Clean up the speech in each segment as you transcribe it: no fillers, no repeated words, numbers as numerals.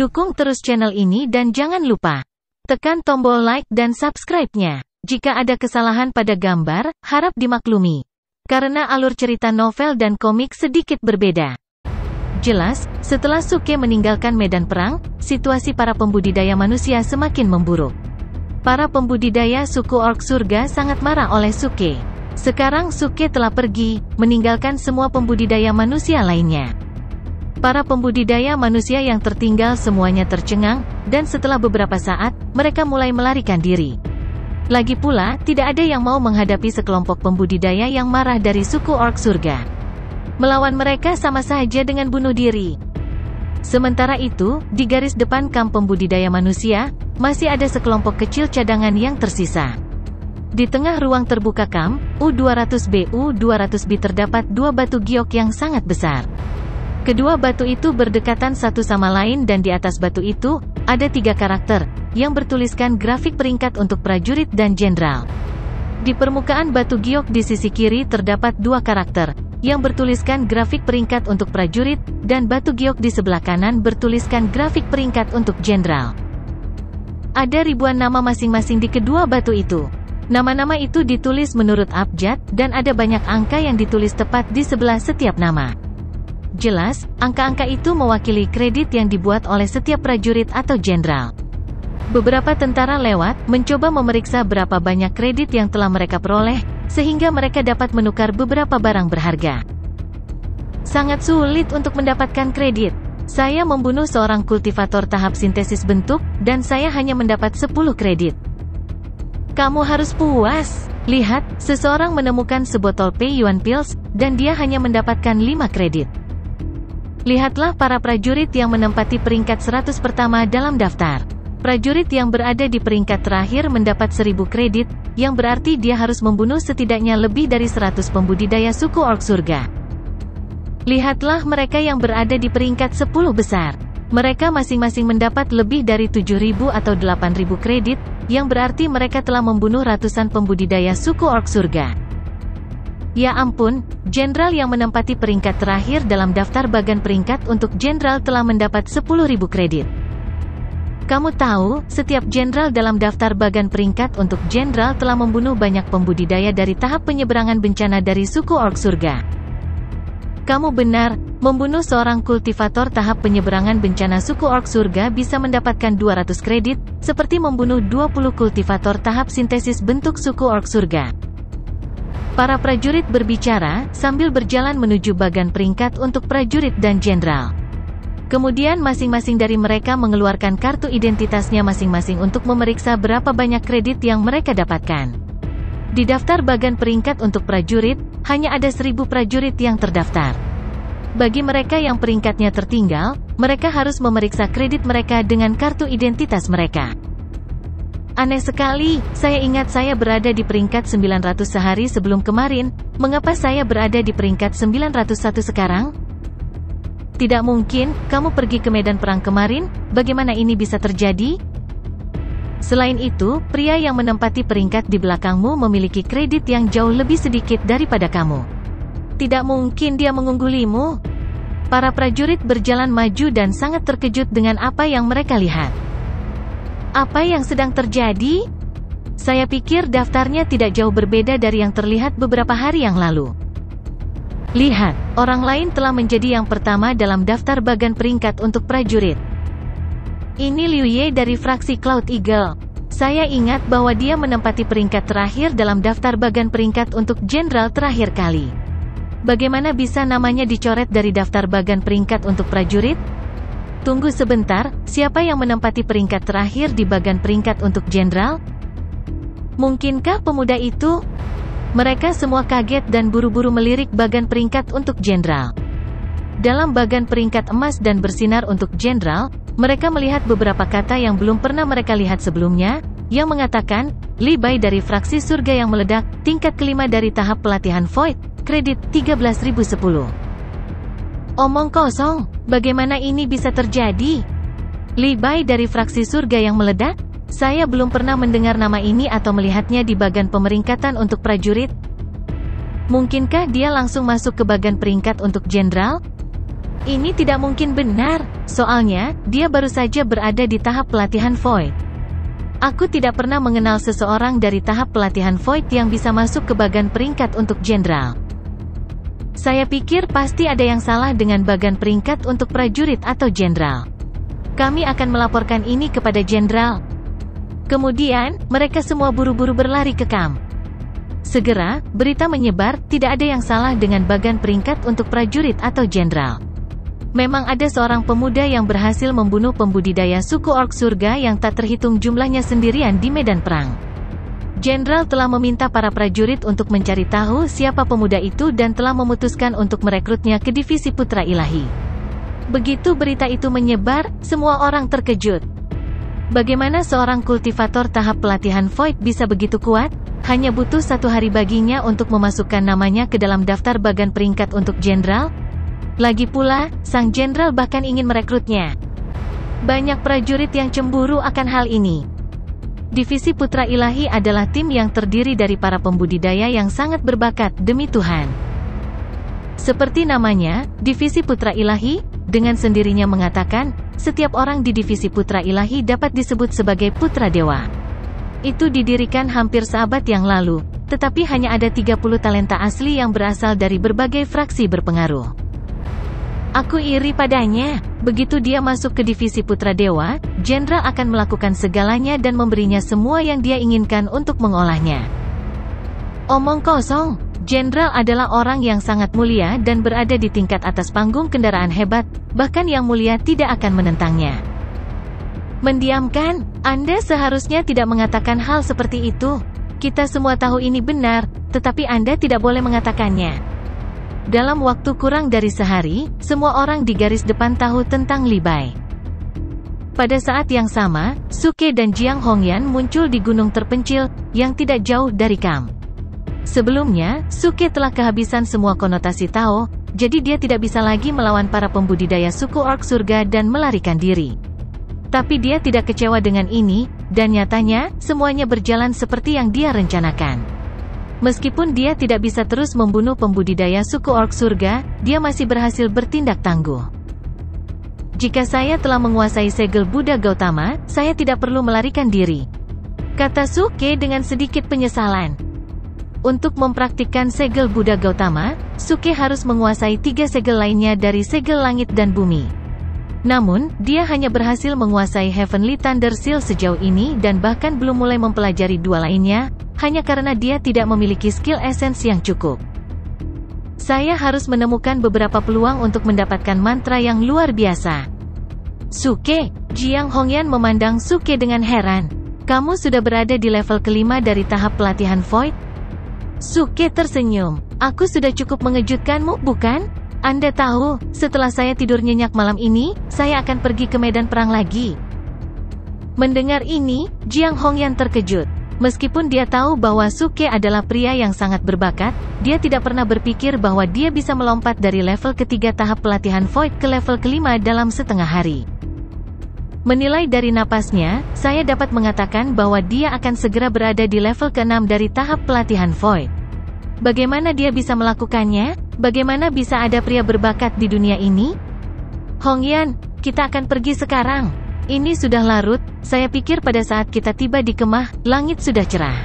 Dukung terus channel ini dan jangan lupa tekan tombol like dan subscribe-nya. Jika ada kesalahan pada gambar, harap dimaklumi. Karena alur cerita novel dan komik sedikit berbeda. Jelas, setelah Suke meninggalkan medan perang, situasi para pembudidaya manusia semakin memburuk. Para pembudidaya suku orc surga sangat marah oleh Suke. Sekarang Suke telah pergi, meninggalkan semua pembudidaya manusia lainnya. Para pembudidaya manusia yang tertinggal semuanya tercengang, dan setelah beberapa saat, mereka mulai melarikan diri. Lagi pula, tidak ada yang mau menghadapi sekelompok pembudidaya yang marah dari suku orc surga. Melawan mereka sama saja dengan bunuh diri. Sementara itu, di garis depan kamp pembudidaya manusia, masih ada sekelompok kecil cadangan yang tersisa. Di tengah ruang terbuka kamp, U200B U200B terdapat dua batu giok yang sangat besar. Kedua batu itu berdekatan satu sama lain dan di atas batu itu, ada 3 karakter, yang bertuliskan grafik peringkat untuk prajurit dan jenderal. Di permukaan batu giok di sisi kiri terdapat 2 karakter, yang bertuliskan grafik peringkat untuk prajurit, dan batu giok di sebelah kanan bertuliskan grafik peringkat untuk jenderal. Ada ribuan nama masing-masing di kedua batu itu. Nama-nama itu ditulis menurut abjad, dan ada banyak angka yang ditulis tepat di sebelah setiap nama. Jelas, angka-angka itu mewakili kredit yang dibuat oleh setiap prajurit atau jenderal. Beberapa tentara lewat, mencoba memeriksa berapa banyak kredit yang telah mereka peroleh, sehingga mereka dapat menukar beberapa barang berharga. Sangat sulit untuk mendapatkan kredit. Saya membunuh seorang kultivator tahap sintesis bentuk, dan saya hanya mendapat 10 kredit. Kamu harus puas. Lihat, seseorang menemukan sebotol P-Yuan Pills, dan dia hanya mendapatkan 5 kredit. Lihatlah para prajurit yang menempati peringkat 100 pertama dalam daftar. Prajurit yang berada di peringkat terakhir mendapat 1000 kredit, yang berarti dia harus membunuh setidaknya lebih dari 100 pembudidaya suku orc surga. Lihatlah mereka yang berada di peringkat 10 besar. Mereka masing-masing mendapat lebih dari 7.000 atau 8.000 kredit, yang berarti mereka telah membunuh ratusan pembudidaya suku orc surga. Ya ampun, jenderal yang menempati peringkat terakhir dalam daftar bagan peringkat untuk jenderal telah mendapat 10.000 kredit. Kamu tahu, setiap jenderal dalam daftar bagan peringkat untuk jenderal telah membunuh banyak pembudidaya dari tahap penyeberangan bencana dari suku orc surga. Kamu benar, membunuh seorang kultivator tahap penyeberangan bencana suku orc surga bisa mendapatkan 200 kredit, seperti membunuh 20 kultivator tahap sintesis bentuk suku orc surga. Para prajurit berbicara, sambil berjalan menuju bagan peringkat untuk prajurit dan jenderal. Kemudian masing-masing dari mereka mengeluarkan kartu identitasnya masing-masing untuk memeriksa berapa banyak kredit yang mereka dapatkan. Di daftar bagan peringkat untuk prajurit, hanya ada 1000 prajurit yang terdaftar. Bagi mereka yang peringkatnya tertinggal, mereka harus memeriksa kredit mereka dengan kartu identitas mereka. Aneh sekali, saya ingat saya berada di peringkat 900 sehari sebelum kemarin, mengapa saya berada di peringkat 901 sekarang? Tidak mungkin, kamu pergi ke medan perang kemarin, bagaimana ini bisa terjadi? Selain itu, pria yang menempati peringkat di belakangmu memiliki kredit yang jauh lebih sedikit daripada kamu. Tidak mungkin dia mengunggulimu. Para prajurit berjalan maju dan sangat terkejut dengan apa yang mereka lihat. Apa yang sedang terjadi? Saya pikir daftarnya tidak jauh berbeda dari yang terlihat beberapa hari yang lalu. Lihat, orang lain telah menjadi yang pertama dalam daftar bagan peringkat untuk prajurit. Ini Liu Ye dari fraksi Cloud Eagle. Saya ingat bahwa dia menempati peringkat terakhir dalam daftar bagan peringkat untuk jenderal terakhir kali. Bagaimana bisa namanya dicoret dari daftar bagan peringkat untuk prajurit? Tunggu sebentar, siapa yang menempati peringkat terakhir di bagan peringkat untuk jenderal? Mungkinkah pemuda itu? Mereka semua kaget dan buru-buru melirik bagan peringkat untuk jenderal. Dalam bagan peringkat emas dan bersinar untuk jenderal, mereka melihat beberapa kata yang belum pernah mereka lihat sebelumnya, yang mengatakan, Li Bai dari fraksi surga yang meledak, tingkat kelima dari tahap pelatihan Void, kredit 13.010. Omong kosong, bagaimana ini bisa terjadi? Li Bai dari fraksi surga yang meledak? Saya belum pernah mendengar nama ini atau melihatnya di bagan pemeringkatan untuk prajurit. Mungkinkah dia langsung masuk ke bagan peringkat untuk jenderal? Ini tidak mungkin benar, soalnya, dia baru saja berada di tahap pelatihan Void. Aku tidak pernah mengenal seseorang dari tahap pelatihan Void yang bisa masuk ke bagan peringkat untuk jenderal. Saya pikir pasti ada yang salah dengan bagan peringkat untuk prajurit atau jenderal. Kami akan melaporkan ini kepada jenderal. Kemudian, mereka semua buru-buru berlari ke kamp. Segera, berita menyebar, tidak ada yang salah dengan bagan peringkat untuk prajurit atau jenderal. Memang ada seorang pemuda yang berhasil membunuh pembudidaya suku Orc Surga yang tak terhitung jumlahnya sendirian di medan perang. Jenderal telah meminta para prajurit untuk mencari tahu siapa pemuda itu dan telah memutuskan untuk merekrutnya ke divisi Putra Ilahi. Begitu berita itu menyebar, semua orang terkejut. Bagaimana seorang kultivator tahap pelatihan Void bisa begitu kuat? Hanya butuh 1 hari baginya untuk memasukkan namanya ke dalam daftar bagan peringkat untuk jenderal? Lagi pula, sang jenderal bahkan ingin merekrutnya. Banyak prajurit yang cemburu akan hal ini. Divisi Putra Ilahi adalah tim yang terdiri dari para pembudidaya yang sangat berbakat, demi Tuhan. Seperti namanya, Divisi Putra Ilahi, dengan sendirinya mengatakan, setiap orang di Divisi Putra Ilahi dapat disebut sebagai Putra Dewa. Itu didirikan hampir seabad yang lalu, tetapi hanya ada 30 talenta asli yang berasal dari berbagai fraksi berpengaruh. Aku iri padanya. Begitu dia masuk ke divisi Putra Dewa, jenderal akan melakukan segalanya dan memberinya semua yang dia inginkan untuk mengolahnya. Omong kosong. Jenderal adalah orang yang sangat mulia dan berada di tingkat atas panggung kendaraan hebat, bahkan yang mulia tidak akan menentangnya. Mendiamkan, Anda seharusnya tidak mengatakan hal seperti itu. Kita semua tahu ini benar, tetapi Anda tidak boleh mengatakannya. Dalam waktu kurang dari sehari, semua orang di garis depan tahu tentang Li Bai. Pada saat yang sama, Suke dan Jiang Hongyan muncul di gunung terpencil, yang tidak jauh dari kamp. Sebelumnya, Suke telah kehabisan semua konotasi Tao, jadi dia tidak bisa lagi melawan para pembudidaya suku Orc Surga dan melarikan diri. Tapi dia tidak kecewa dengan ini, dan nyatanya, semuanya berjalan seperti yang dia rencanakan. Meskipun dia tidak bisa terus membunuh pembudidaya suku Orc Surga, dia masih berhasil bertindak tangguh. Jika saya telah menguasai segel Buddha Gautama, saya tidak perlu melarikan diri, kata Suke dengan sedikit penyesalan. Untuk mempraktikkan segel Buddha Gautama, Suke harus menguasai 3 segel lainnya dari segel langit dan bumi. Namun, dia hanya berhasil menguasai Heavenly Thunder Seal sejauh ini dan bahkan belum mulai mempelajari 2 lainnya, hanya karena dia tidak memiliki skill essence yang cukup. Saya harus menemukan beberapa peluang untuk mendapatkan mantra yang luar biasa. Suke, Jiang Hongyan memandang Suke dengan heran. Kamu sudah berada di level kelima dari tahap pelatihan Void? Suke tersenyum. Aku sudah cukup mengejutkanmu, bukan? Anda tahu, setelah saya tidur nyenyak malam ini, saya akan pergi ke medan perang lagi. Mendengar ini, Jiang Hongyan terkejut. Meskipun dia tahu bahwa Suke adalah pria yang sangat berbakat, dia tidak pernah berpikir bahwa dia bisa melompat dari level ketiga tahap pelatihan Void ke level kelima dalam setengah hari. Menilai dari napasnya, saya dapat mengatakan bahwa dia akan segera berada di level ke-6 dari tahap pelatihan Void. Bagaimana dia bisa melakukannya? Bagaimana bisa ada pria berbakat di dunia ini? Hongyan, kita akan pergi sekarang. Ini sudah larut, saya pikir pada saat kita tiba di kemah, langit sudah cerah.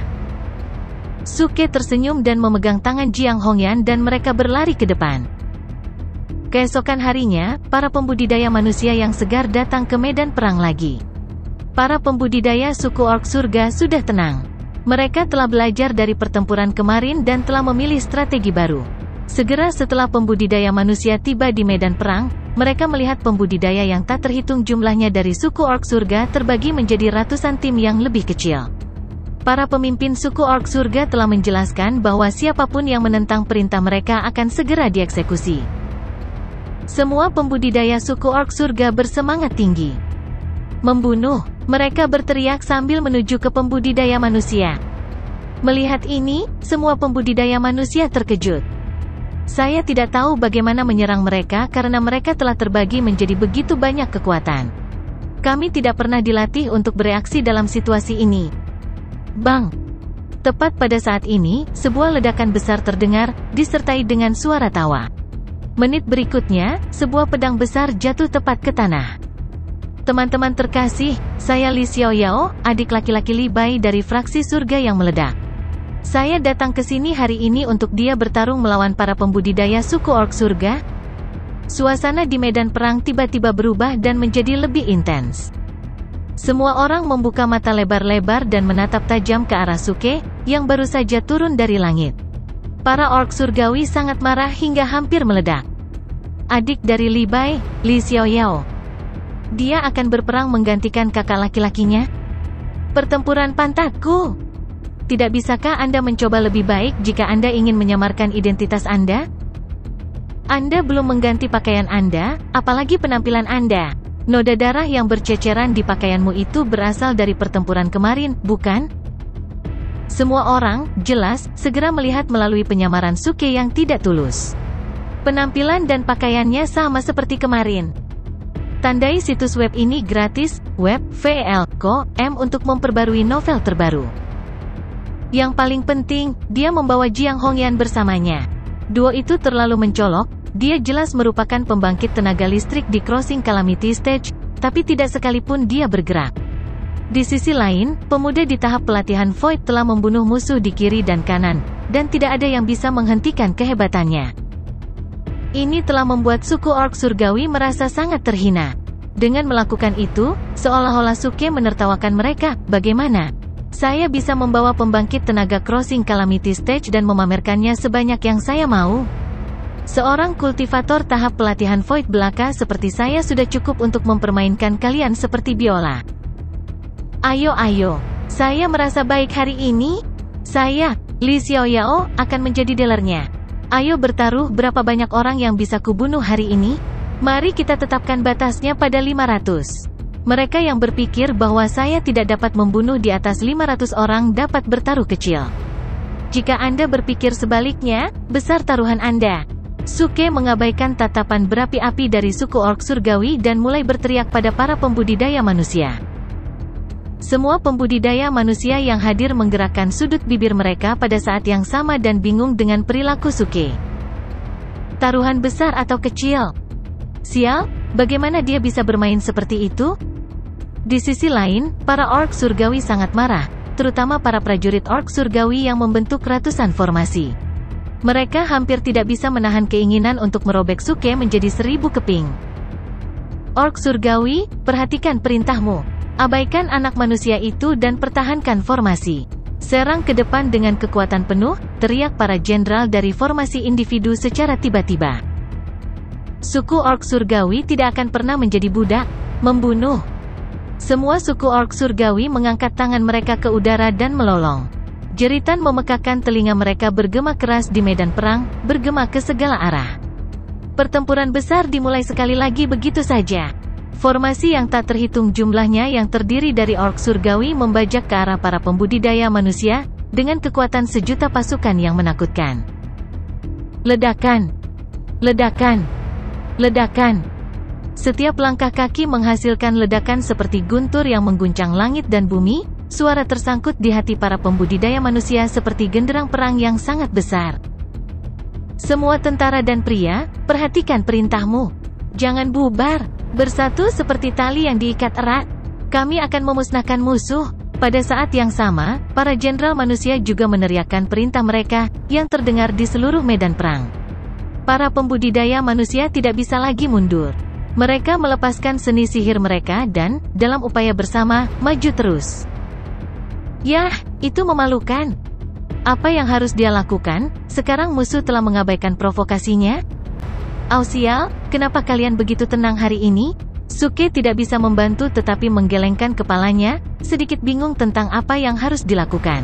Suke tersenyum dan memegang tangan Jiang Hongyan dan mereka berlari ke depan. Keesokan harinya, para pembudidaya manusia yang segar datang ke medan perang lagi. Para pembudidaya suku Orc Surga sudah tenang. Mereka telah belajar dari pertempuran kemarin dan telah memilih strategi baru. Segera setelah pembudidaya manusia tiba di medan perang, mereka melihat pembudidaya yang tak terhitung jumlahnya dari suku Orc Surga terbagi menjadi ratusan tim yang lebih kecil. Para pemimpin suku Orc Surga telah menjelaskan bahwa siapapun yang menentang perintah mereka akan segera dieksekusi. Semua pembudidaya suku Orc Surga bersemangat tinggi. Membunuh, mereka berteriak sambil menuju ke pembudidaya manusia. Melihat ini, semua pembudidaya manusia terkejut. Saya tidak tahu bagaimana menyerang mereka karena mereka telah terbagi menjadi begitu banyak kekuatan. Kami tidak pernah dilatih untuk bereaksi dalam situasi ini. Bang! Tepat pada saat ini, sebuah ledakan besar terdengar, disertai dengan suara tawa. Menit berikutnya, sebuah pedang besar jatuh tepat ke tanah. Teman-teman terkasih, saya Li Xiaoyao, adik laki-laki Li Bai dari fraksi surga yang meledak. Saya datang ke sini hari ini untuk dia bertarung melawan para pembudidaya suku orc surga. Suasana di medan perang tiba-tiba berubah dan menjadi lebih intens. Semua orang membuka mata lebar-lebar dan menatap tajam ke arah Suke, yang baru saja turun dari langit. Para orc surgawi sangat marah hingga hampir meledak. Adik dari Li Bai, Li Xiaoyao. Dia akan berperang menggantikan kakak laki-lakinya? Pertempuran pantatku! Tidak bisakah Anda mencoba lebih baik jika Anda ingin menyamarkan identitas Anda? Anda belum mengganti pakaian Anda, apalagi penampilan Anda. Noda darah yang berceceran di pakaianmu itu berasal dari pertempuran kemarin, bukan? Semua orang, jelas, segera melihat melalui penyamaran Suke yang tidak tulus. Penampilan dan pakaiannya sama seperti kemarin. Tandai situs web ini gratis, web.vel.com untuk memperbarui novel terbaru. Yang paling penting, dia membawa Jiang Hongyan bersamanya. Duo itu terlalu mencolok. Dia jelas merupakan pembangkit tenaga listrik di Crossing Calamity Stage, tapi tidak sekalipun dia bergerak. Di sisi lain, pemuda di tahap pelatihan Void telah membunuh musuh di kiri dan kanan, dan tidak ada yang bisa menghentikan kehebatannya. Ini telah membuat suku orc surgawi merasa sangat terhina. Dengan melakukan itu, seolah-olah Suke menertawakan mereka. Bagaimana? Saya bisa membawa pembangkit tenaga Crossing Calamity Stage dan memamerkannya sebanyak yang saya mau. Seorang kultivator tahap pelatihan Void belaka seperti saya sudah cukup untuk mempermainkan kalian seperti biola. Ayo, saya merasa baik hari ini. Saya, Li Xiaoyao, akan menjadi dealernya. Ayo bertaruh berapa banyak orang yang bisa kubunuh hari ini? Mari kita tetapkan batasnya pada 500. Mereka yang berpikir bahwa saya tidak dapat membunuh di atas 500 orang dapat bertaruh kecil. Jika Anda berpikir sebaliknya, besar taruhan Anda. Suke mengabaikan tatapan berapi-api dari suku orc surgawi dan mulai berteriak pada para pembudidaya manusia. Semua pembudidaya manusia yang hadir menggerakkan sudut bibir mereka pada saat yang sama dan bingung dengan perilaku Suke. Taruhan besar atau kecil? Sial, bagaimana dia bisa bermain seperti itu? Di sisi lain, para orc surgawi sangat marah, terutama para prajurit orc surgawi yang membentuk ratusan formasi. Mereka hampir tidak bisa menahan keinginan untuk merobek Suke menjadi 1000 keping. Orc surgawi, perhatikan perintahmu. Abaikan anak manusia itu dan pertahankan formasi. Serang ke depan dengan kekuatan penuh, teriak para jenderal dari formasi individu secara tiba-tiba. Suku orc surgawi tidak akan pernah menjadi budak, membunuh. Semua suku orc surgawi mengangkat tangan mereka ke udara dan melolong. Jeritan memekakkan telinga mereka bergema keras di medan perang, bergema ke segala arah. Pertempuran besar dimulai sekali lagi begitu saja. Formasi yang tak terhitung jumlahnya yang terdiri dari orc surgawi membajak ke arah para pembudidaya manusia, dengan kekuatan sejuta pasukan yang menakutkan. Ledakan! Ledakan! Ledakan! Setiap langkah kaki menghasilkan ledakan seperti guntur yang mengguncang langit dan bumi. Suara tersangkut di hati para pembudidaya manusia seperti genderang perang yang sangat besar. Semua tentara dan pria, perhatikan perintahmu. Jangan bubar, bersatu seperti tali yang diikat erat. Kami akan memusnahkan musuh. Pada saat yang sama, para jenderal manusia juga meneriakkan perintah mereka, yang terdengar di seluruh medan perang. Para pembudidaya manusia tidak bisa lagi mundur. Mereka melepaskan seni sihir mereka dan, dalam upaya bersama, maju terus. Yah, itu memalukan. Apa yang harus dia lakukan? Sekarang musuh telah mengabaikan provokasinya. Sial, kenapa kalian begitu tenang hari ini? Suke tidak bisa membantu tetapi menggelengkan kepalanya, sedikit bingung tentang apa yang harus dilakukan.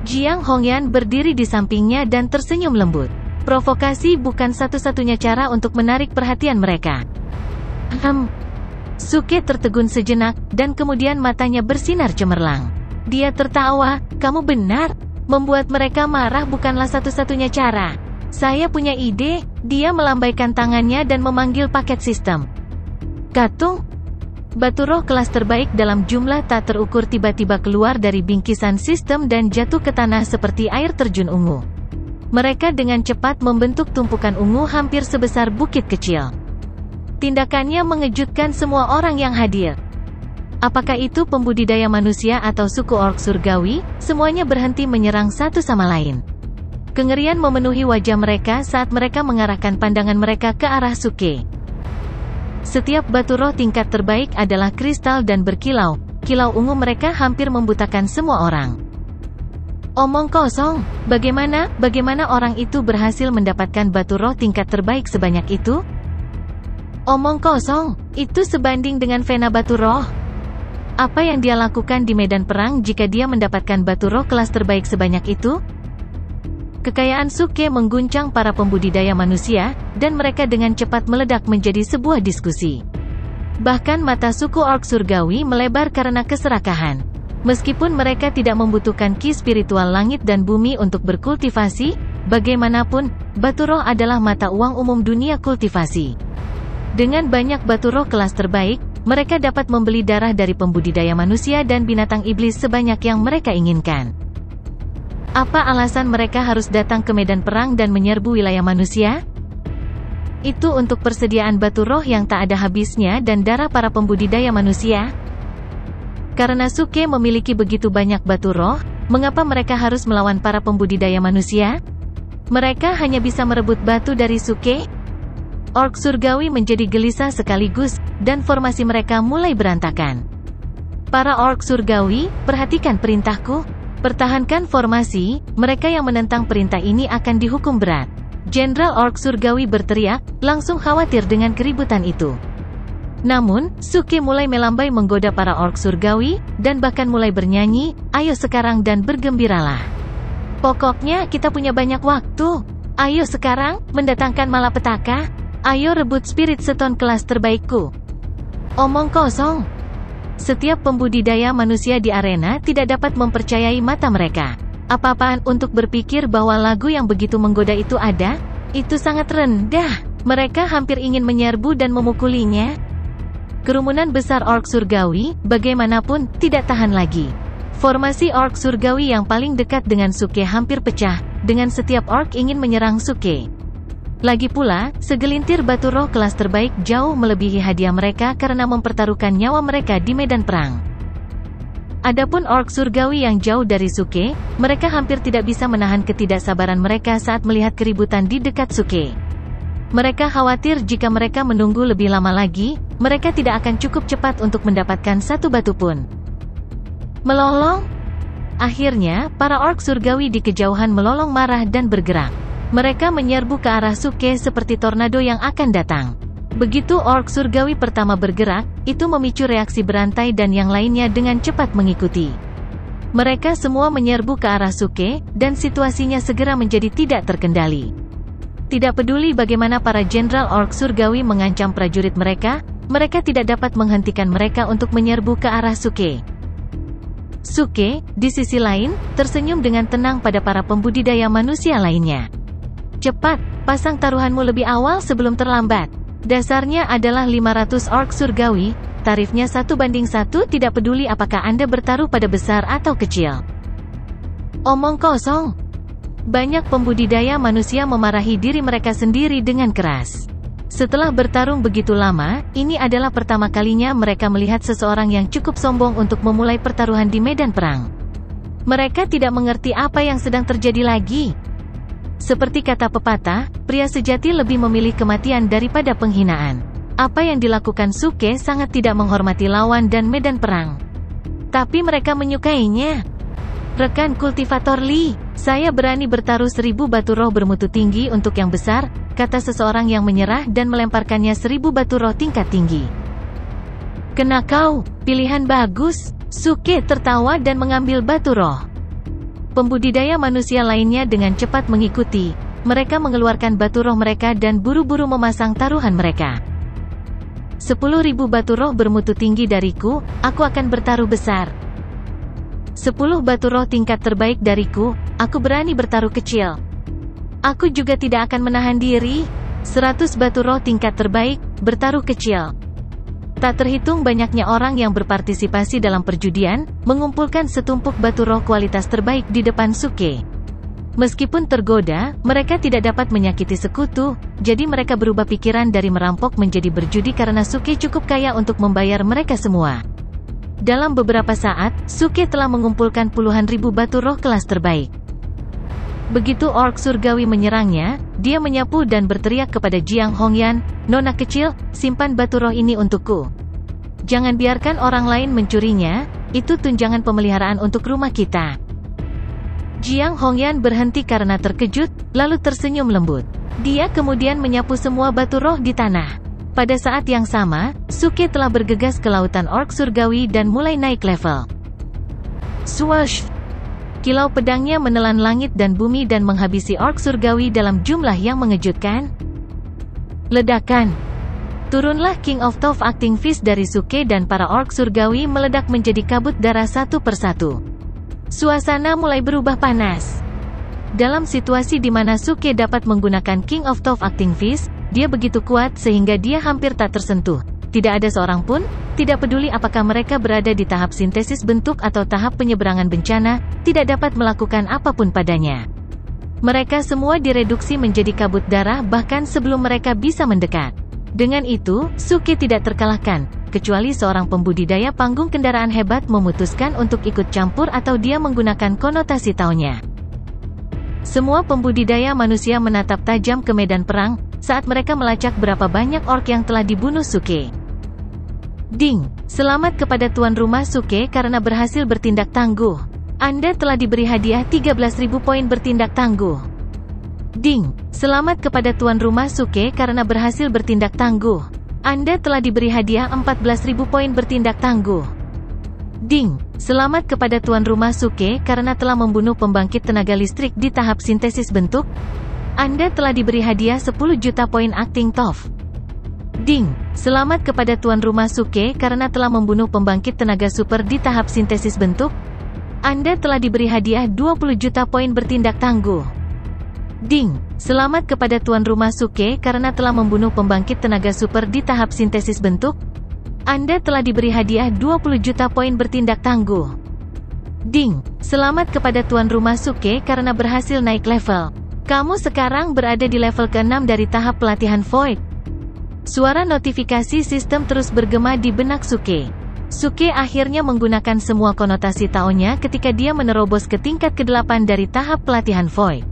Jiang Hongyan berdiri di sampingnya dan tersenyum lembut. Provokasi bukan satu-satunya cara untuk menarik perhatian mereka. Suke tertegun sejenak, dan kemudian matanya bersinar cemerlang. Dia tertawa, kamu benar. Membuat mereka marah bukanlah satu-satunya cara. Saya punya ide. Dia melambaikan tangannya dan memanggil paket sistem. Katung. Batu roh kelas terbaik dalam jumlah tak terukur tiba-tiba keluar dari bingkisan sistem dan jatuh ke tanah seperti air terjun ungu. Mereka dengan cepat membentuk tumpukan ungu hampir sebesar bukit kecil. Tindakannya mengejutkan semua orang yang hadir. Apakah itu pembudidaya manusia atau suku orc surgawi? Semuanya berhenti menyerang satu sama lain. Kengerian memenuhi wajah mereka saat mereka mengarahkan pandangan mereka ke arah Suke. Setiap batu roh tingkat terbaik adalah kristal dan berkilau. Kilau ungu mereka hampir membutakan semua orang. Omong kosong, bagaimana orang itu berhasil mendapatkan batu roh tingkat terbaik sebanyak itu? Omong kosong, itu sebanding dengan vena batu roh. Apa yang dia lakukan di medan perang jika dia mendapatkan batu roh kelas terbaik sebanyak itu? Kekayaan Suke mengguncang para pembudidaya manusia, dan mereka dengan cepat meledak menjadi sebuah diskusi. Bahkan mata suku orc surgawi melebar karena keserakahan. Meskipun mereka tidak membutuhkan ki spiritual langit dan bumi untuk berkultivasi, bagaimanapun, batu roh adalah mata uang umum dunia kultivasi. Dengan banyak batu roh kelas terbaik, mereka dapat membeli darah dari pembudidaya manusia dan binatang iblis sebanyak yang mereka inginkan. Apa alasan mereka harus datang ke medan perang dan menyerbu wilayah manusia? Itu untuk persediaan batu roh yang tak ada habisnya dan darah para pembudidaya manusia. Karena Suke memiliki begitu banyak batu roh, mengapa mereka harus melawan para pembudidaya manusia? Mereka hanya bisa merebut batu dari Suke? Orc surgawi menjadi gelisah sekaligus, dan formasi mereka mulai berantakan. Para orc surgawi, perhatikan perintahku. Pertahankan formasi, mereka yang menentang perintah ini akan dihukum berat. Jenderal orc surgawi berteriak, langsung khawatir dengan keributan itu. Namun, Suke mulai melambai menggoda para orc surgawi, dan bahkan mulai bernyanyi, ayo sekarang dan bergembiralah. Pokoknya kita punya banyak waktu. Ayo sekarang, mendatangkan malapetaka. Ayo rebut spirit stone kelas terbaikku. Omong kosong. Setiap pembudidaya manusia di arena tidak dapat mempercayai mata mereka. Apa-apaan untuk berpikir bahwa lagu yang begitu menggoda itu ada? Itu sangat rendah. Mereka hampir ingin menyerbu dan memukulinya. Kerumunan besar orc surgawi, bagaimanapun, tidak tahan lagi. Formasi orc surgawi yang paling dekat dengan Suke hampir pecah, dengan setiap orc ingin menyerang Suke. Lagi pula, segelintir batu roh kelas terbaik jauh melebihi hadiah mereka karena mempertaruhkan nyawa mereka di medan perang. Adapun orc surgawi yang jauh dari Suke, mereka hampir tidak bisa menahan ketidaksabaran mereka saat melihat keributan di dekat Suke. Mereka khawatir jika mereka menunggu lebih lama lagi, mereka tidak akan cukup cepat untuk mendapatkan satu batu pun. Melolong? Akhirnya, para orc surgawi di kejauhan melolong marah dan bergerak. Mereka menyerbu ke arah Suke seperti tornado yang akan datang. Begitu orc surgawi pertama bergerak, itu memicu reaksi berantai dan yang lainnya dengan cepat mengikuti. Mereka semua menyerbu ke arah Suke, dan situasinya segera menjadi tidak terkendali. Tidak peduli bagaimana para jenderal orc surgawi mengancam prajurit mereka, mereka tidak dapat menghentikan mereka untuk menyerbu ke arah Suke. Suke, di sisi lain, tersenyum dengan tenang pada para pembudidaya manusia lainnya. Cepat, pasang taruhanmu lebih awal sebelum terlambat. Dasarnya adalah 500 orc surgawi, tarifnya 1:1, tidak peduli apakah Anda bertaruh pada besar atau kecil. Omong kosong. Banyak pembudidaya manusia memarahi diri mereka sendiri dengan keras. Setelah bertarung begitu lama, ini adalah pertama kalinya mereka melihat seseorang yang cukup sombong untuk memulai pertaruhan di medan perang. Mereka tidak mengerti apa yang sedang terjadi lagi. Seperti kata pepatah, pria sejati lebih memilih kematian daripada penghinaan. Apa yang dilakukan Suke sangat tidak menghormati lawan dan medan perang. Tapi mereka menyukainya. Rekan kultivator Lee, saya berani bertaruh 1000 batu roh bermutu tinggi untuk yang besar, kata seseorang yang menyerah dan melemparkannya 1000 batu roh tingkat tinggi. Kena kau, pilihan bagus. Suke tertawa dan mengambil batu roh. Pembudidaya manusia lainnya dengan cepat mengikuti. Mereka mengeluarkan batu roh mereka dan buru-buru memasang taruhan mereka. 10.000 batu roh bermutu tinggi dariku, aku akan bertaruh besar. 10 batu roh tingkat terbaik dariku, aku berani bertaruh kecil. Aku juga tidak akan menahan diri. 100 batu roh tingkat terbaik, bertaruh kecil. Tak terhitung banyaknya orang yang berpartisipasi dalam perjudian, mengumpulkan setumpuk batu roh kualitas terbaik di depan Suke. Meskipun tergoda, mereka tidak dapat menyakiti sekutu, jadi mereka berubah pikiran dari merampok menjadi berjudi karena Suke cukup kaya untuk membayar mereka semua. Dalam beberapa saat, Suke telah mengumpulkan puluhan ribu batu roh kelas terbaik. Begitu orc surgawi menyerangnya, dia menyapu dan berteriak kepada Jiang Hongyan, "Nona kecil, simpan batu roh ini untukku. Jangan biarkan orang lain mencurinya, itu tunjangan pemeliharaan untuk rumah kita." Jiang Hongyan berhenti karena terkejut, lalu tersenyum lembut. Dia kemudian menyapu semua batu roh di tanah. Pada saat yang sama, Suke telah bergegas ke lautan orc surgawi dan mulai naik level. Swoosh! Kilau pedangnya menelan langit dan bumi dan menghabisi orc surgawi dalam jumlah yang mengejutkan. Ledakan! Turunlah King of Top Acting Fist dari Suke dan para orc surgawi meledak menjadi kabut darah satu persatu. Suasana mulai berubah panas. Dalam situasi di mana Suke dapat menggunakan King of Top Acting Fist, dia begitu kuat sehingga dia hampir tak tersentuh. Tidak ada seorang pun, tidak peduli apakah mereka berada di tahap sintesis bentuk atau tahap penyeberangan bencana, tidak dapat melakukan apapun padanya. Mereka semua direduksi menjadi kabut darah bahkan sebelum mereka bisa mendekat. Dengan itu, Suke tidak terkalahkan, kecuali seorang pembudidaya panggung kendaraan hebat memutuskan untuk ikut campur atau dia menggunakan konotasi taunya. Semua pembudidaya manusia menatap tajam ke medan perang, saat mereka melacak berapa banyak orc yang telah dibunuh Suke. Ding! Selamat kepada tuan rumah Suke karena berhasil bertindak tangguh. Anda telah diberi hadiah 13.000 poin bertindak tangguh. Ding! Selamat kepada tuan rumah Suke karena berhasil bertindak tangguh. Anda telah diberi hadiah 14.000 poin bertindak tangguh. Ding! Selamat kepada tuan rumah Suke karena telah membunuh pembangkit tenaga listrik di tahap sintesis bentuk. Anda telah diberi hadiah 10 juta poin acting tough. Ding! Selamat kepada tuan rumah Suke karena telah membunuh pembangkit tenaga super di tahap sintesis bentuk. Anda telah diberi hadiah 20 juta poin bertindak tangguh. Ding! Selamat kepada tuan rumah Suke karena telah membunuh pembangkit tenaga super di tahap sintesis bentuk. Anda telah diberi hadiah 20 juta poin bertindak tangguh. Ding! Selamat kepada tuan rumah Suke karena berhasil naik level. Kamu sekarang berada di level ke-6 dari tahap pelatihan Void. Suara notifikasi sistem terus bergema di benak Suke. Suke akhirnya menggunakan semua konotasi taonya ketika dia menerobos ke tingkat ke-8 dari tahap pelatihan Void.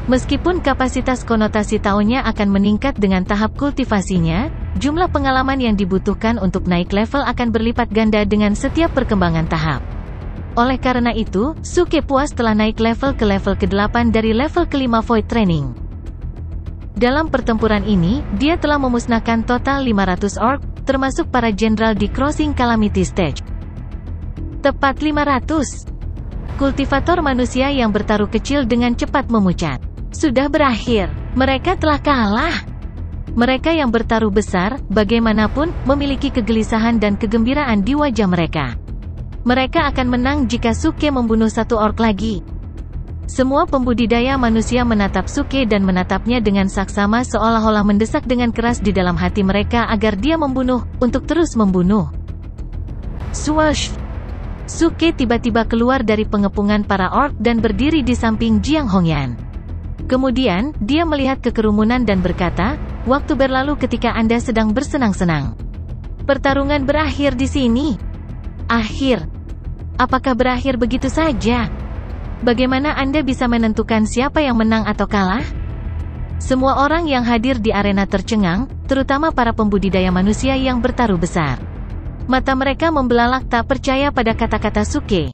Meskipun kapasitas konotasi taonya akan meningkat dengan tahap kultivasinya, jumlah pengalaman yang dibutuhkan untuk naik level akan berlipat ganda dengan setiap perkembangan tahap. Oleh karena itu, Suke puas telah naik level ke level ke-8 dari level ke-5 Void Training. Dalam pertempuran ini, dia telah memusnahkan total 500 orc, termasuk para jenderal di Crossing Calamity Stage. Tepat 500. Kultivator manusia yang bertaruh kecil dengan cepat memucat. Sudah berakhir. Mereka telah kalah. Mereka yang bertaruh besar, bagaimanapun, memiliki kegelisahan dan kegembiraan di wajah mereka. Mereka akan menang jika Suke membunuh satu orc lagi. Semua pembudidaya manusia menatap Suke dan menatapnya dengan saksama seolah-olah mendesak dengan keras di dalam hati mereka agar dia membunuh, untuk terus membunuh. Swoosh! Suke tiba-tiba keluar dari pengepungan para orc dan berdiri di samping Jiang Hongyan. Kemudian, dia melihat ke kerumunan dan berkata, "Waktu berlalu ketika Anda sedang bersenang-senang. Pertarungan berakhir di sini." Akhir. Apakah berakhir begitu saja? Bagaimana Anda bisa menentukan siapa yang menang atau kalah? Semua orang yang hadir di arena tercengang, terutama para pembudidaya manusia yang bertaruh besar. Mata mereka membelalak tak percaya pada kata-kata Suke.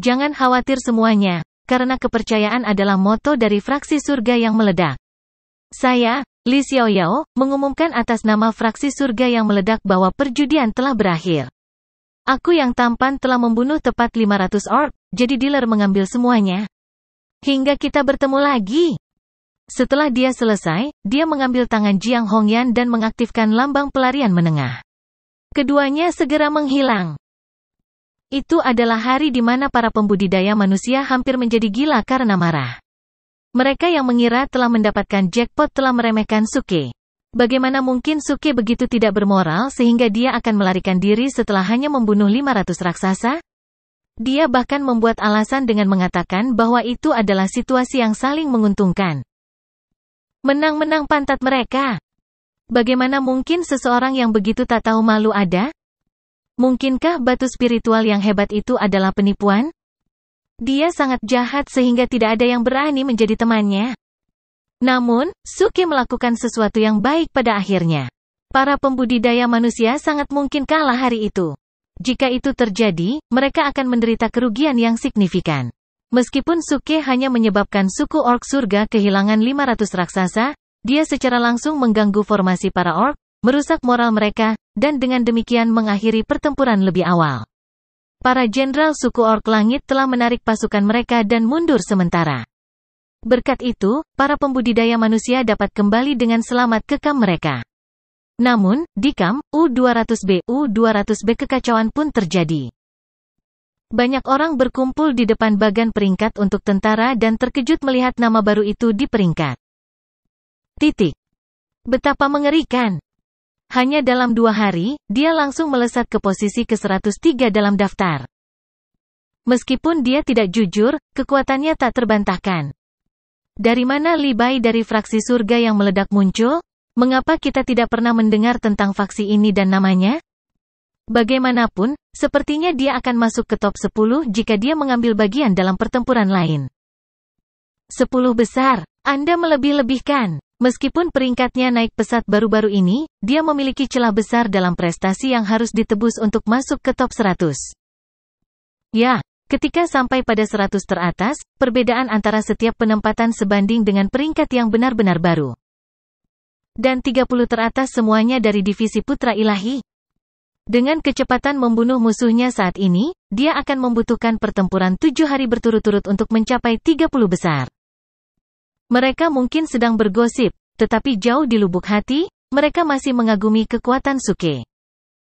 Jangan khawatir semuanya, karena kepercayaan adalah moto dari fraksi surga yang meledak. Saya, Li Xiaoyao, mengumumkan atas nama fraksi surga yang meledak bahwa perjudian telah berakhir. Aku yang tampan telah membunuh tepat 500 orc, jadi dealer mengambil semuanya. Hingga kita bertemu lagi. Setelah dia selesai, dia mengambil tangan Jiang Hongyan dan mengaktifkan lambang pelarian menengah. Keduanya segera menghilang. Itu adalah hari di mana para pembudidaya manusia hampir menjadi gila karena marah. Mereka yang mengira telah mendapatkan jackpot telah meremehkan Suke. Bagaimana mungkin Suke begitu tidak bermoral sehingga dia akan melarikan diri setelah hanya membunuh 500 raksasa? Dia bahkan membuat alasan dengan mengatakan bahwa itu adalah situasi yang saling menguntungkan. Menang-menang pantat mereka. Bagaimana mungkin seseorang yang begitu tak tahu malu ada? Mungkinkah batu spiritual yang hebat itu adalah penipuan? Dia sangat jahat sehingga tidak ada yang berani menjadi temannya. Namun, Suke melakukan sesuatu yang baik pada akhirnya. Para pembudidaya manusia sangat mungkin kalah hari itu. Jika itu terjadi, mereka akan menderita kerugian yang signifikan. Meskipun Suke hanya menyebabkan suku orc surga kehilangan 500 raksasa, dia secara langsung mengganggu formasi para orc, merusak moral mereka, dan dengan demikian mengakhiri pertempuran lebih awal. Para jenderal suku orc langit telah menarik pasukan mereka dan mundur sementara. Berkat itu, para pembudidaya manusia dapat kembali dengan selamat ke kamp mereka. Namun, di kamp U200B kekacauan pun terjadi. Banyak orang berkumpul di depan bagan peringkat untuk tentara dan terkejut melihat nama baru itu di peringkat. Betapa mengerikan. Hanya dalam 2 hari, dia langsung melesat ke posisi ke-103 dalam daftar. Meskipun dia tidak jujur, kekuatannya tak terbantahkan. Dari mana Li Bai dari fraksi surga yang meledak muncul? Mengapa kita tidak pernah mendengar tentang faksi ini dan namanya? Bagaimanapun, sepertinya dia akan masuk ke top 10 jika dia mengambil bagian dalam pertempuran lain. 10 besar. Anda melebih-lebihkan. Meskipun peringkatnya naik pesat baru-baru ini, dia memiliki celah besar dalam prestasi yang harus ditebus untuk masuk ke top 100. Ya, ketika sampai pada 100 teratas, perbedaan antara setiap penempatan sebanding dengan peringkat yang benar-benar baru. Dan 30 teratas semuanya dari divisi putra ilahi. Dengan kecepatan membunuh musuhnya saat ini, dia akan membutuhkan pertempuran 7 hari berturut-turut untuk mencapai 30 besar. Mereka mungkin sedang bergosip, tetapi jauh di lubuk hati, mereka masih mengagumi kekuatan Suke.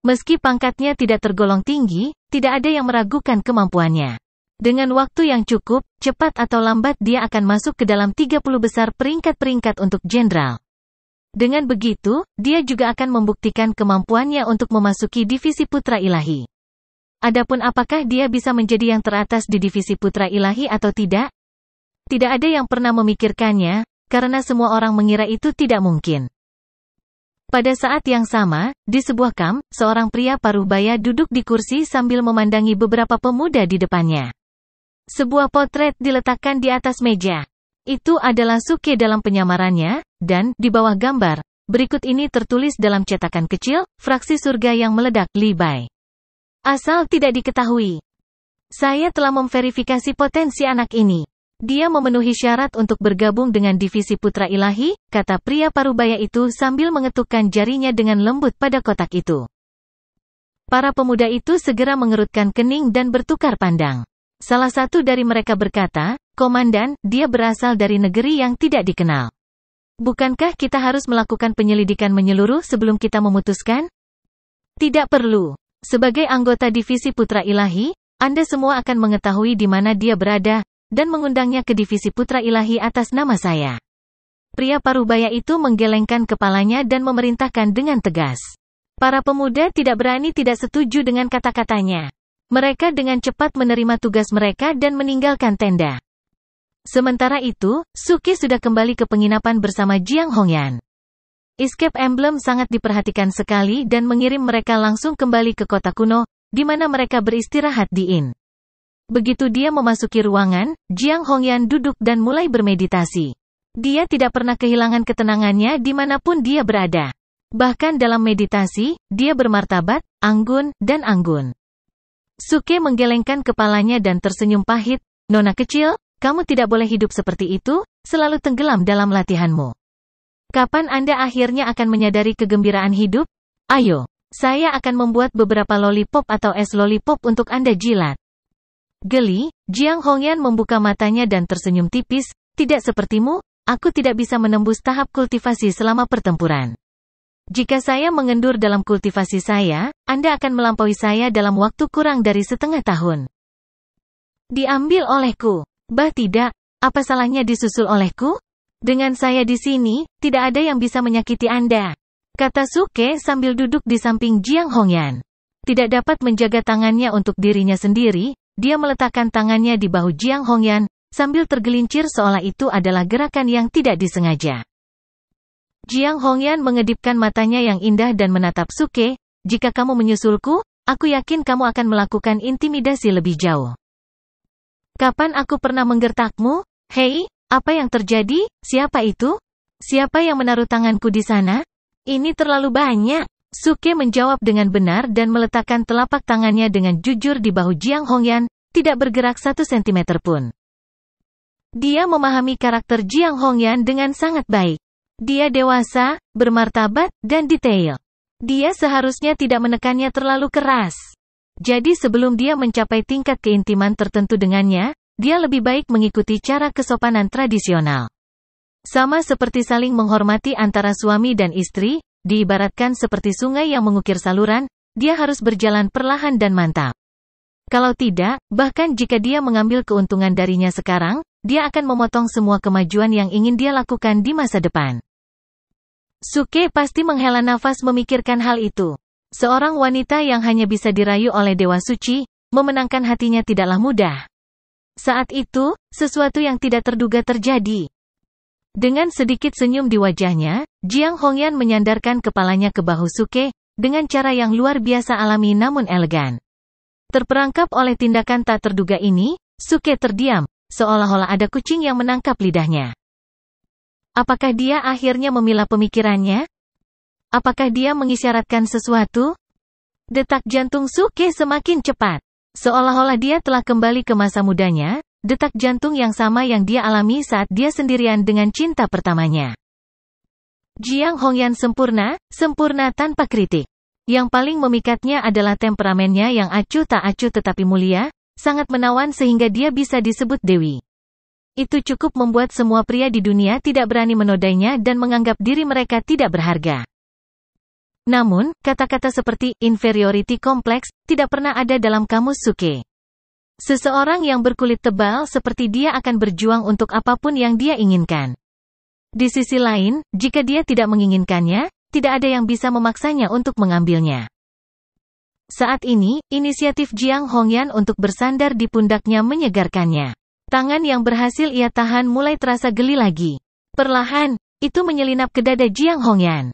Meski pangkatnya tidak tergolong tinggi, tidak ada yang meragukan kemampuannya. Dengan waktu yang cukup, cepat atau lambat dia akan masuk ke dalam 30 besar peringkat-peringkat untuk jenderal. Dengan begitu, dia juga akan membuktikan kemampuannya untuk memasuki divisi putra ilahi. Adapun apakah dia bisa menjadi yang teratas di divisi putra ilahi atau tidak? Tidak ada yang pernah memikirkannya, karena semua orang mengira itu tidak mungkin. Pada saat yang sama, di sebuah kamp, seorang pria paruh baya duduk di kursi sambil memandangi beberapa pemuda di depannya. Sebuah potret diletakkan di atas meja. Itu adalah Suke dalam penyamarannya, dan, di bawah gambar, berikut ini tertulis dalam cetakan kecil, fraksi surga yang meledak, Li Bai. Asal tidak diketahui. Saya telah memverifikasi potensi anak ini. Dia memenuhi syarat untuk bergabung dengan divisi putra ilahi, kata pria parubaya itu sambil mengetukkan jarinya dengan lembut pada kotak itu. Para pemuda itu segera mengerutkan kening dan bertukar pandang. Salah satu dari mereka berkata, "Komandan, dia berasal dari negeri yang tidak dikenal. Bukankah kita harus melakukan penyelidikan menyeluruh sebelum kita memutuskan?" Tidak perlu. Sebagai anggota divisi putra ilahi, Anda semua akan mengetahui di mana dia berada, dan mengundangnya ke divisi putra ilahi atas nama saya. Pria parubaya itu menggelengkan kepalanya dan memerintahkan dengan tegas. Para pemuda tidak berani tidak setuju dengan kata-katanya. Mereka dengan cepat menerima tugas mereka dan meninggalkan tenda. Sementara itu, Suke sudah kembali ke penginapan bersama Jiang Hongyan. Escape Emblem sangat diperhatikan sekali dan mengirim mereka langsung kembali ke kota kuno, di mana mereka beristirahat di inn. Begitu dia memasuki ruangan, Jiang Hongyan duduk dan mulai bermeditasi. Dia tidak pernah kehilangan ketenangannya dimanapun dia berada. Bahkan dalam meditasi, dia bermartabat, anggun, dan anggun. Suke menggelengkan kepalanya dan tersenyum pahit, "Nona kecil, kamu tidak boleh hidup seperti itu, selalu tenggelam dalam latihanmu. Kapan Anda akhirnya akan menyadari kegembiraan hidup? Ayo, saya akan membuat beberapa lollipop atau es lollipop untuk Anda jilat." Geli, Jiang Hongyan membuka matanya dan tersenyum tipis, "Tidak sepertimu, aku tidak bisa menembus tahap kultivasi selama pertempuran. Jika saya mengendur dalam kultivasi saya, Anda akan melampaui saya dalam waktu kurang dari setengah tahun." "Diambil olehku." "Bah tidak, apa salahnya disusul olehku? Dengan saya di sini, tidak ada yang bisa menyakiti Anda," kata Suke sambil duduk di samping Jiang Hongyan. Tidak dapat menjaga tangannya untuk dirinya sendiri, dia meletakkan tangannya di bahu Jiang Hongyan, sambil tergelincir seolah itu adalah gerakan yang tidak disengaja. Jiang Hongyan mengedipkan matanya yang indah dan menatap Suke, jika kamu menyusulku, aku yakin kamu akan melakukan intimidasi lebih jauh. Kapan aku pernah menggertakmu? Hei, apa yang terjadi? Siapa itu? Siapa yang menaruh tanganku di sana? Ini terlalu banyak. Suke menjawab dengan benar dan meletakkan telapak tangannya dengan jujur di bahu Jiang Hongyan, tidak bergerak 1 sentimeter pun. Dia memahami karakter Jiang Hongyan dengan sangat baik. Dia dewasa, bermartabat, dan detail. Dia seharusnya tidak menekannya terlalu keras. Jadi sebelum dia mencapai tingkat keintiman tertentu dengannya, dia lebih baik mengikuti cara kesopanan tradisional. Sama seperti saling menghormati antara suami dan istri, diibaratkan seperti sungai yang mengukir saluran, dia harus berjalan perlahan dan mantap. Kalau tidak, bahkan jika dia mengambil keuntungan darinya sekarang, dia akan memotong semua kemajuan yang ingin dia lakukan di masa depan. Suke pasti menghela nafas memikirkan hal itu. Seorang wanita yang hanya bisa dirayu oleh Dewa Suci, memenangkan hatinya tidaklah mudah. Saat itu, sesuatu yang tidak terduga terjadi. Dengan sedikit senyum di wajahnya, Jiang Hongyan menyandarkan kepalanya ke bahu Suke, dengan cara yang luar biasa alami namun elegan. Terperangkap oleh tindakan tak terduga ini, Suke terdiam, seolah-olah ada kucing yang menangkap lidahnya. Apakah dia akhirnya memilah pemikirannya? Apakah dia mengisyaratkan sesuatu? Detak jantung Suke semakin cepat. Seolah-olah dia telah kembali ke masa mudanya, detak jantung yang sama yang dia alami saat dia sendirian dengan cinta pertamanya. Jiang Hongyan sempurna, sempurna tanpa kritik. Yang paling memikatnya adalah temperamennya yang acuh tak acuh tetapi mulia, sangat menawan sehingga dia bisa disebut dewi. Itu cukup membuat semua pria di dunia tidak berani menodainya dan menganggap diri mereka tidak berharga. Namun, kata-kata seperti inferiority complex tidak pernah ada dalam kamus Suke. Seseorang yang berkulit tebal seperti dia akan berjuang untuk apapun yang dia inginkan. Di sisi lain, jika dia tidak menginginkannya, tidak ada yang bisa memaksanya untuk mengambilnya. Saat ini, inisiatif Jiang Hongyan untuk bersandar di pundaknya menyegarkannya. Tangan yang berhasil ia tahan mulai terasa geli lagi. Perlahan, itu menyelinap ke dada Jiang Hongyan.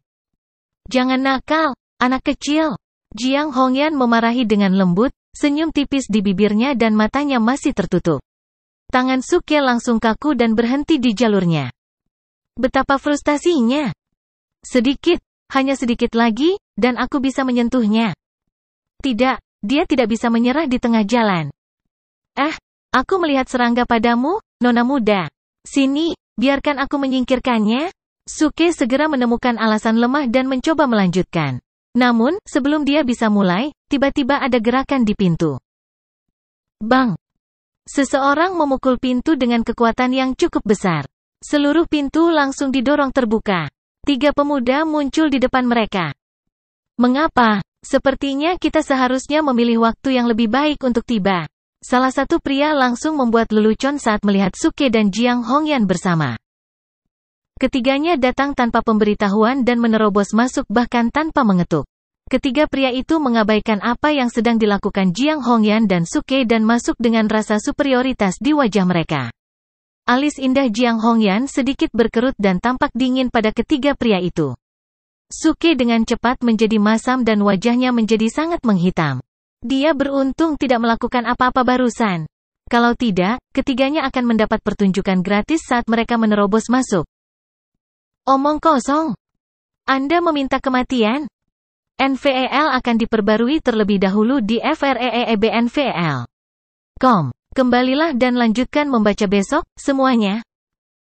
Jangan nakal, anak kecil. Jiang Hongyan memarahi dengan lembut, senyum tipis di bibirnya dan matanya masih tertutup. Tangan Suke langsung kaku dan berhenti di jalurnya. Betapa frustasinya. Sedikit, hanya sedikit lagi, dan aku bisa menyentuhnya. Tidak, dia tidak bisa menyerah di tengah jalan. Aku melihat serangga padamu, nona muda. Sini, biarkan aku menyingkirkannya. Suke segera menemukan alasan lemah dan mencoba melanjutkan. Namun, sebelum dia bisa mulai, tiba-tiba ada gerakan di pintu. Bang! Seseorang memukul pintu dengan kekuatan yang cukup besar. Seluruh pintu langsung didorong terbuka. 3 pemuda muncul di depan mereka. Mengapa? Sepertinya kita seharusnya memilih waktu yang lebih baik untuk tiba. Salah satu pria langsung membuat lelucon saat melihat Suke dan Jiang Hongyan bersama. Ketiganya datang tanpa pemberitahuan dan menerobos masuk bahkan tanpa mengetuk. Ketiga pria itu mengabaikan apa yang sedang dilakukan Jiang Hongyan dan Suke dan masuk dengan rasa superioritas di wajah mereka. Alis indah Jiang Hongyan sedikit berkerut dan tampak dingin pada ketiga pria itu. Suke dengan cepat menjadi masam dan wajahnya menjadi sangat menghitam. Dia beruntung tidak melakukan apa-apa barusan. Kalau tidak, ketiganya akan mendapat pertunjukan gratis saat mereka menerobos masuk. Omong kosong. Anda meminta kematian? NVEL akan diperbarui terlebih dahulu di FREEBNVEL.com. Kembalilah dan lanjutkan membaca besok, semuanya.